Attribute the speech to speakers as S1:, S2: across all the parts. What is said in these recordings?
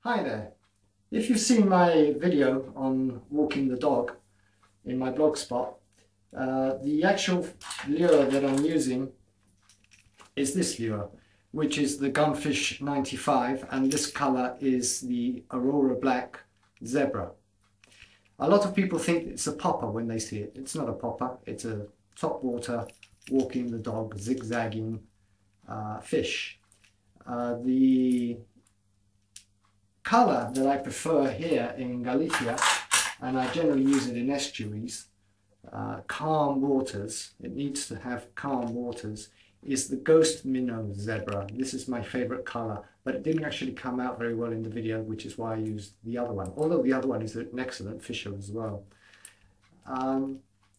S1: Hi there. If you've seen my video on walking the dog in my blog spot, the actual lure that I'm using is this lure, which is the GunFish 95, and this color is the Aurora Black Zebra. A lot of people think it's a popper when they see it. It's not a popper, it's a topwater walking the dog zigzagging fish. The color that I prefer here in Galicia, and I generally use it in estuaries, calm waters, it needs to have calm waters, is the Ghost Minnow Zebra. This is my favorite color, but it didn't actually come out very well in the video, which is why I used the other one, although the other one is an excellent fisher as well.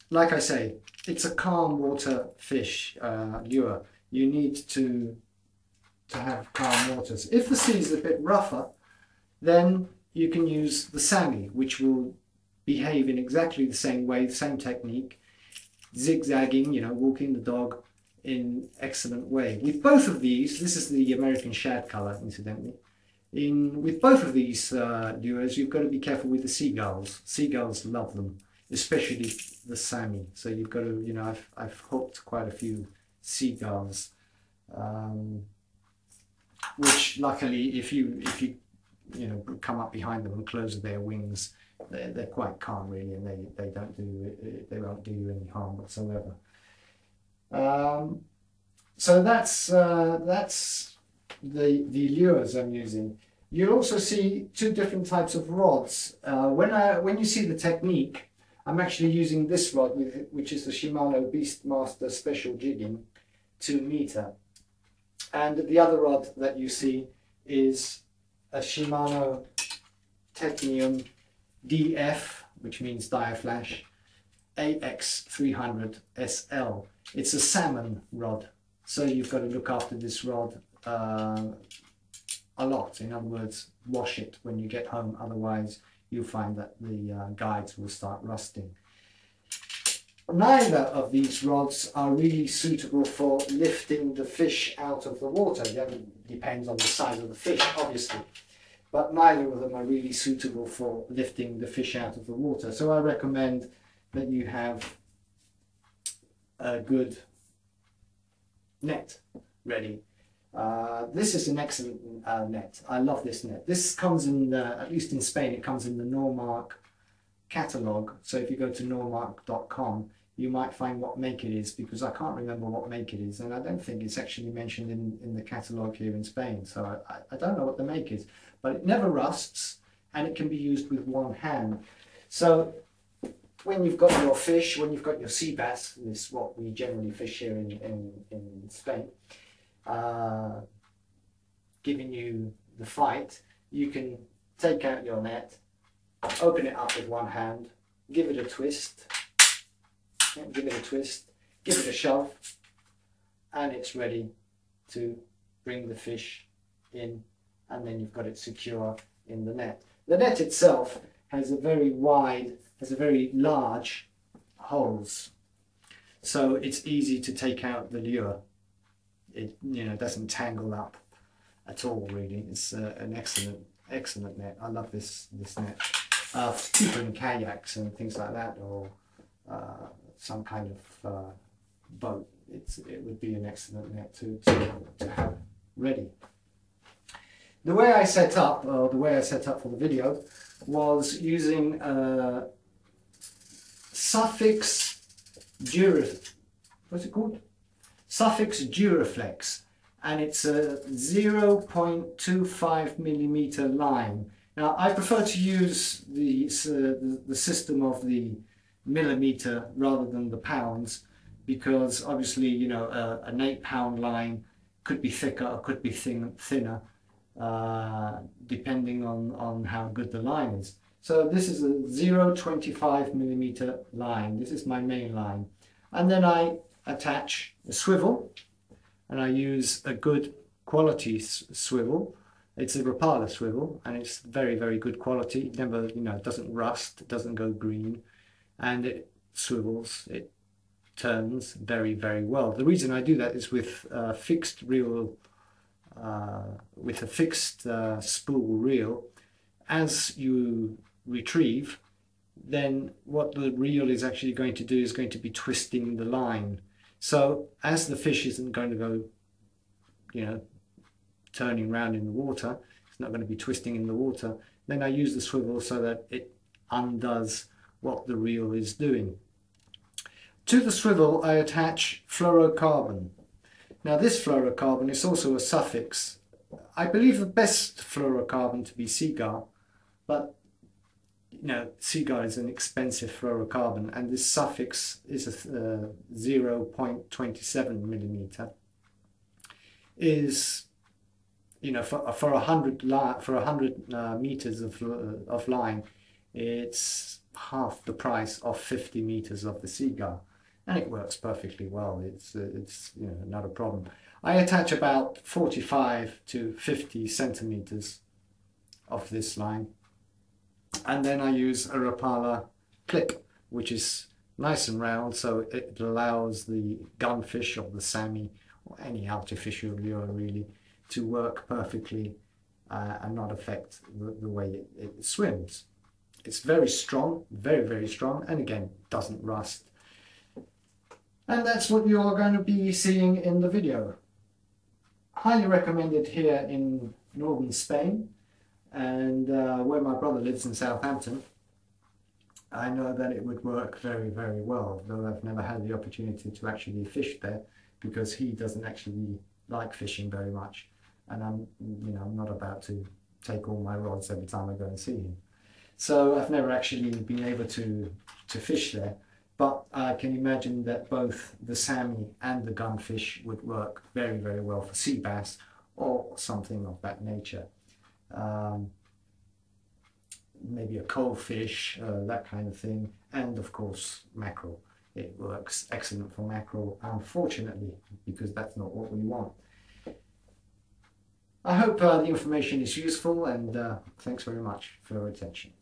S1: Like I say, it's a calm water fish lure. You need to have calm waters. If the sea is a bit rougher, then you can use the Sammy, which will behave in exactly the same way, the same technique, zigzagging, walking the dog in excellent way. With both of these, this is the American shad color, incidentally. With both of these lures, you've got to be careful with the seagulls. Seagulls love them, especially the Sammy. So you've got to, I've hooked quite a few seagulls, which luckily, if you come up behind them and close their wings, they're quite calm really, and they won't do you any harm whatsoever. So that's the lures I'm using. You'll also see two different types of rods. When you see the technique, I'm actually using this rod, which is the Shimano Beastmaster Special Jigging 2 meter, and the other rod that you see is a Shimano Technium DF, which means Diaflash, AX300 SL. It's a salmon rod, so you've got to look after this rod a lot. In other words, wash it when you get home, otherwise you'll find that the guides will start rusting. Neither of these rods are really suitable for lifting the fish out of the water. It depends on the size of the fish, obviously, but neither of them are really suitable for lifting the fish out of the water. So I recommend that you have a good net ready. This is an excellent net. I love this net. This comes in, at least in Spain, it comes in the Normark catalogue. So if you go to normark.com, you might find what make it is, because I can't remember what make it is, and I don't think it's actually mentioned in the catalogue here in Spain. So I don't know what the make is, but it never rusts, and it can be used with one hand. So when you've got your fish, when you've got your sea bass, this is what we generally fish here in Spain, giving you the fight, you can take out your net, open it up with one hand, give it a twist, give it a shove, and it's ready to bring the fish in, and then you've got it secure in the net. The net itself has a very large holes, so it's easy to take out the lure. It doesn't tangle up at all really. It's an excellent net. I love this net. People in kayaks and things like that, or some kind of boat, it would be an excellent net to have ready. The way I set up for the video was using Suffix Duraflex, and it's a 0.25 millimeter line. Now I prefer to use the system of the millimeter rather than the pounds, because obviously an 8-pound line could be thicker or could be thinner, depending on how good the line is. So this is a 0.25 millimeter line. This is my main line, and then I attach a swivel, and I use a good quality swivel. It's a Rapala swivel, and it's very good quality. It never, it doesn't rust, it doesn't go green, and it swivels, it turns very well. The reason I do that is with fixed reel with a fixed spool reel, as you retrieve, then what the reel is actually going to do is going to be twisting the line. So as the fish isn't going to go, turning around in the water, it's not going to be twisting in the water, then I use the swivel so that it undoes what the reel is doing. To the swivel I attach fluorocarbon. Now this fluorocarbon is also a suffix. I believe the best fluorocarbon to be Seaguar, but Seaguar is an expensive fluorocarbon, and this suffix is a 0.27 millimeter. Is for 100 meters of line, it's half the price of 50 meters of the Seaguar, and it works perfectly well. It's not a problem. I attach about 45 to 50 centimeters of this line, and then I use a Rapala clip, which is nice and round, so it allows the GunFish or the Sammy or any artificial lure really to work perfectly and not affect the way it swims. It's very strong, very, very strong, and again, doesn't rust. And that's what you are going to be seeing in the video. Highly recommended here in northern Spain, and where my brother lives in Southampton. I know that it would work very, very well, though I've never had the opportunity to actually fish there, because he doesn't actually like fishing very much, and I'm not about to take all my rods every time I go and see him. So I've never actually been able to fish there, but I can imagine that both the Sammy and the GunFish would work very, very well for sea bass or something of that nature. Maybe a coalfish, that kind of thing, and of course mackerel. It works excellent for mackerel, unfortunately, because that's not what we want. I hope the information is useful, and thanks very much for your attention.